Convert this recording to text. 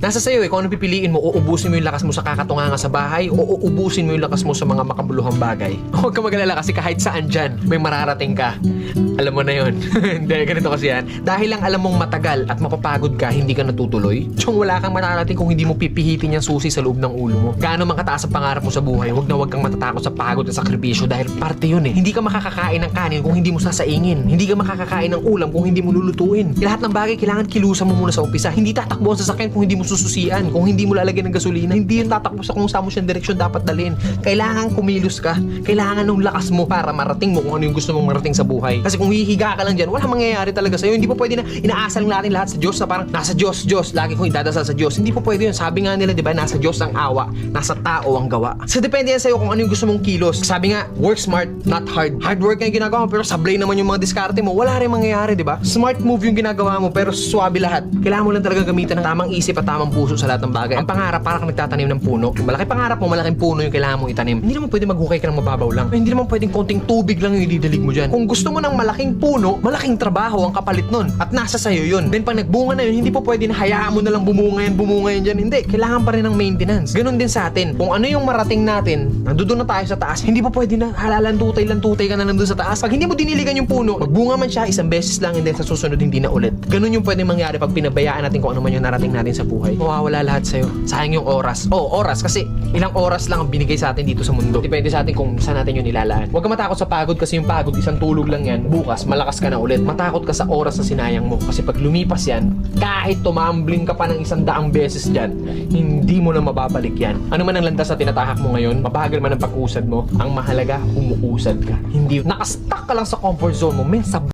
Nasa sayo kung ano pipiliin mo, uubusin mo yung lakas mo sa kakatunganga sa bahay o uubusin mo yung lakas mo sa mga makabuluhang bagay. Huwag ka mag-alala kasi kahit saan dyan, may mararating ka. Alam mo na yun. Hindi, ganito kasi yan. Dahil lang alam mong matagal at mapapagod ka, hindi ka natutuloy. Tsong wala kang mararating kung hindi mo pipihitin yung susi sa loob ng ulo mo. Gaano man kataas ang pangarap mo sa buhay, huwag kang matatakot sa pagod at sakripisyo dahil parte yun eh. Hindi ka makakakain ng kanin kung hindi mo sasaingin. Hindi ka makakakain ng ulam kung hindi mo lulutuin. Lahat ng bagay kailangan kilusan mo muna sa umpisa. Hindi tatakbo ang sasakyan kung hindi mo sususian, kung hindi mo lalagyan ng gasolina. Hindi yun tatakbo sa kung saan mo siyang direksyon dapat dalhin. Kailangan kumilos ka. Kailangan ng lakas mo para marating mo kung ano yung gusto mong marating sa buhay. Kasi kung hihiga ka lang dyan, wala mangyayari talaga sa'yo. Hindi pa pwede na inaasal natin lahat sa Diyos na parang nasa Diyos, lagi kong idadasal sa Diyos. Hindi pa pwede yun. Sabi nga nila, di ba, nasa Diyos ang awa, nasa tao ang gawa. So depende yan sa'yo kung ano yung gusto mong kilos. Sabi nga, work smart, not hard. Hard work nga yung ginagawa mo, pero sablay naman yung mga diskarte mo. Wala rin mangyayari, di ba? Smart move yung ginagawa mo, pero swabe lahat. Kailangan mo lang talaga gamitan ng tamang isip at tamang puso sa lahat ng bagay. Ang pangarap, parang kang nagtatanim ng puno. Malaki pangarap mo, malaking puno yung kailangan mong itanim. Hindi naman pwede maghukay ka ng mababaw lang. Hindi naman pwedeng konting tubig lang yung ididilig mo dyan. Kung gusto mo ng malaking puno, malaking trabaho ang kapalit nun. At nasa sayo yun. Then pag nagbunga na yun, hindi po pwede na hayaan mo na lang bumunga yan dyan. Hindi. Kailangan pa rin ng maintenance. Ganon din sa atin. Kung ano yung marating natin, nandoon na tayo sa taas, hindi pa pwede na halalan-tutay ka na nandun sa taas. Pag hindi mo diniligan yung puno, magbunga man siya isang beses lang and then sa susunod hindi na ulit. Ganon yung pwede mangyari pag pinabayaan natin kung ano man yung narating natin sa buhay. Mawawala lahat sa'yo. Sayang yung oras. Oras kasi ilang oras lang ang binigay sa atin dito sa mundo. Depende sa atin kung saan natin yun nilalaan. Huwag ka matakot sa pagod kasi yung pagod, isang tulog lang yan. Bukas, malakas ka na ulit. Matakot ka sa oras na sinayang mo. Kasi pag lumipas yan, kahit tumambling ka pa ng 100 beses dyan, hindi mo na mababalik yan. Ano man ang landas na tinatahak mo ngayon, mabagal man ang pag-usad mo, ang mahalaga, umuusad ka. Hindi, nakastuck ka lang sa comfort zone mo, men,